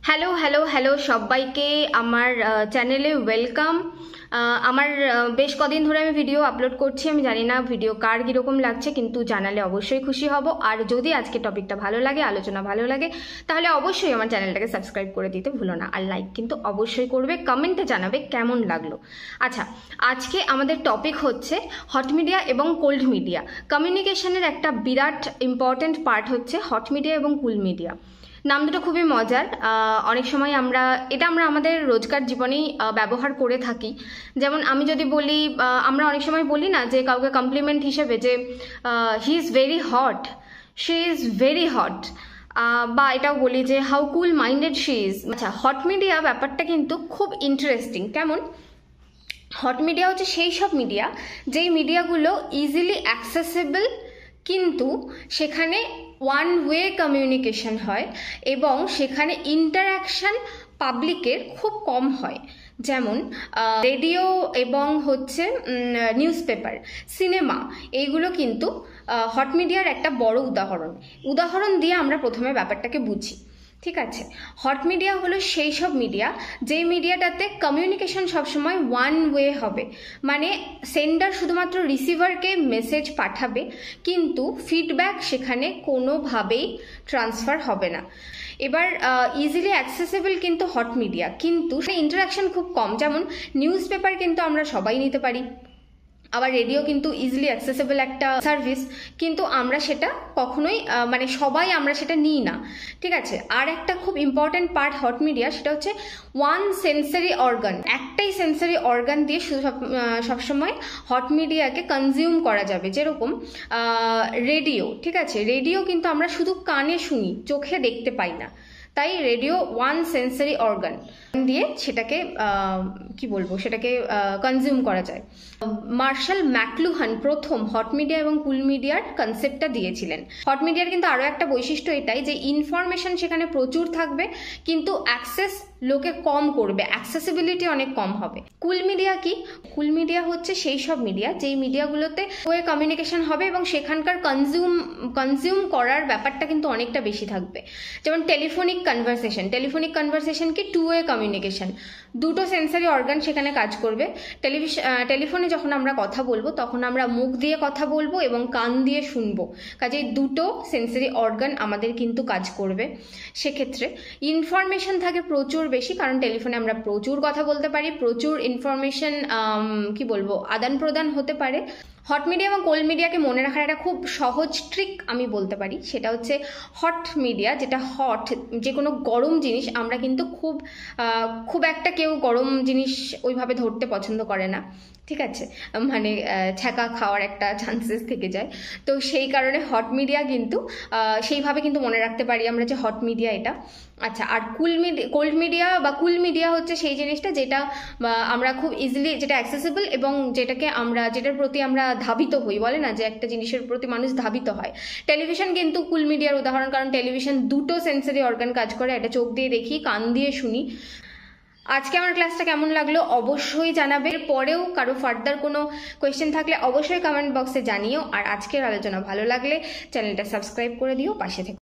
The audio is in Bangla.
হ্যালো হ্যালো হ্যালো সবাইকে আমার চ্যানেলে ওয়েলকাম। আমার বেশ কদিন ধরে আমি ভিডিও আপলোড করছি। আমি জানি না ভিডিও কার কীরকম লাগছে, কিন্তু জানালে অবশ্যই খুশি হব। আর যদি আজকে টপিকটা ভালো লাগে, আলোচনা ভালো লাগে, তাহলে অবশ্যই আমার চ্যানেলটাকে সাবস্ক্রাইব করে দিতে ভুলো না। আর লাইক কিন্তু অবশ্যই করবে, কমেন্টে জানাবে কেমন লাগলো। আচ্ছা, আজকে আমাদের টপিক হচ্ছে হট মিডিয়া এবং কোল্ড মিডিয়া। কমিউনিকেশনের একটা বিরাট ইম্পর্ট্যান্ট পার্ট হচ্ছে হট মিডিয়া এবং কুল মিডিয়া। নাম দুটো খুবই মজার। অনেক সময় আমরা আমাদের রোজকার জীবনেই ব্যবহার করে থাকি। যেমন আমি যদি বলি, আমরা অনেক সময় বলি না যে কাউকে কমপ্লিমেন্ট হিসেবে যে he is very hot, she is very hot, বা এটাও বলি যে how cool minded she is. আচ্ছা, হট মিডিয়া ব্যাপারটা কিন্তু খুব ইন্টারেস্টিং। কেমন? হট মিডিয়া হচ্ছে সেই সব মিডিয়া যেই মিডিয়াগুলো ইজিলি অ্যাক্সেসেবল, কিন্তু সেখানে ওয়ান ওয়ে কমিউনিকেশন হয় এবং সেখানে ইন্টারাকশন পাবলিকের খুব কম হয়। যেমন রেডিও এবং হচ্ছে নিউজ পেপার, সিনেমা, এইগুলো কিন্তু হট মিডিয়ার একটা বড় উদাহরণ দিয়ে আমরা প্রথমে ব্যাপারটাকে বুঝি। ঠিক আছে, হট মিডিয়া হলো সেই সব মিডিয়া যেই মিডিয়াটাতে কমিউনিকেশন সবসময় ওয়ান ওয়ে হবে, মানে সেন্ডার শুধুমাত্র রিসিভারকে মেসেজ পাঠাবে, কিন্তু ফিডব্যাক সেখানে কোনোভাবেই ট্রান্সফার হবে না। এবার ইজিলি অ্যাক্সেসেবল কিন্তু হট মিডিয়া, কিন্তু ইন্টারাকশন খুব কম। যেমন নিউজ পেপার কিন্তু আমরা সবাই নিতে পারি, আবার রেডিও কিন্তু ইজিলি অ্যাক্সেসেবল একটা সার্ভিস, কিন্তু আমরা সেটা কখনোই মানে সবাই আমরা সেটা নিই না। ঠিক আছে, আর একটা খুব ইম্পর্ট্যান্ট পার্ট হট মিডিয়া, সেটা হচ্ছে ওয়ান সেন্সারি অর্গান। একটাই সেন্সারি অর্গান দিয়ে শুধু সবসময় হট মিডিয়াকে কনজিউম করা যাবে। যেরকম রেডিও, ঠিক আছে, রেডিও কিন্তু আমরা শুধু কানে শুনি, চোখে দেখতে পাই না। তাই রেডিও ওয়ান সেন্সারি অর্গান দিয়ে সেটাকে সেটাকে কনজিউম করা যায়। মার্শাল ম্যাকলুহান প্রথম হট মিডিয়া এবং কুল মিডিয়ার কনসেপ্টটা দিয়েছিলেন। হট মিডিয়ার কিন্তু আরও একটা বৈশিষ্ট্য এটাই যে ইনফরমেশন সেখানে প্রচুর থাকবে, কিন্তু অ্যাক্সেস লোকে কম করবে, অ্যাক্সেসিবিলিটি অনেক কম হবে। কুল মিডিয়া কি? কুল মিডিয়া হচ্ছে সেই সব মিডিয়া যেই মিডিয়াগুলোতে ওয়ে কমিউনিকেশন হবে এবং সেখানকার কনজিউম করার ব্যাপারটা কিন্তু অনেকটা বেশি থাকবে। যেমন টেলিফোনিক কনভারসেশন কি টু ওয়ে কমিউনিকেশন, দুটো সেন্সারি অর্গান সেখানে কাজ করবে। টেলিফোনে যখন আমরা কথা বলবো তখন আমরা মুখ দিয়ে কথা বলবো এবং কান দিয়ে শুনবো, কাজেই দুটো সেন্সারি অর্গান আমাদের কিন্তু কাজ করবে। সেক্ষেত্রে ইনফরমেশন থাকে প্রচুর বেশি, কারণ টেলিফোনে আমরা প্রচুর কথা বলতে পারি, প্রচুর ইনফরমেশন আদান প্রদান হতে পারে। হট মিডিয়া এবং কোল্ড মিডিয়াকে মনে রাখার একটা খুব সহজ ট্রিক আমি বলতে পারি, সেটা হচ্ছে হট মিডিয়া, যেটা হট, যে কোনো গরম জিনিস আমরা কিন্তু খুব একটা কেউ গরম জিনিস ওইভাবে ধরতে পছন্দ করে না। ঠিক আছে, মানে ছ্যাঁকা খাওয়ার একটা চান্সেস থেকে যায়। তো সেই কারণে হট মিডিয়া কিন্তু সেইভাবে কিন্তু মনে রাখতে পারি আমরা যে হট মিডিয়া এটা। আচ্ছা, আর কোল্ড মিডিয়া বা কুল মিডিয়া হচ্ছে সেই জিনিসটা যেটা আমরা খুব ইজিলি, যেটা অ্যাক্সেসিবল এবং যেটার প্রতি আমরা ধাবিত হই। বলে না যে একটা জিনিসের প্রতি মানুষ ধাবিত হয়। টেলিভিশন কিন্তু কুল মিডিয়ার উদাহরণ, কারণ টেলিভিশন দুটো সেন্সারি অর্গান কাজ করে, একটা চোখ দিয়ে দেখি, কান দিয়ে শুনি। আজকে আমার ক্লাসটা কেমন লাগলো অবশ্যই জানাবে। পরেও কারো ফার্দার কোনো কোয়েশ্চেন থাকলে অবশ্যই কমেন্ট বক্সে জানিও। আর আজকের আলোচনা ভালো লাগলে চ্যানেলটা সাবস্ক্রাইব করে দিও, পাশে থেকে।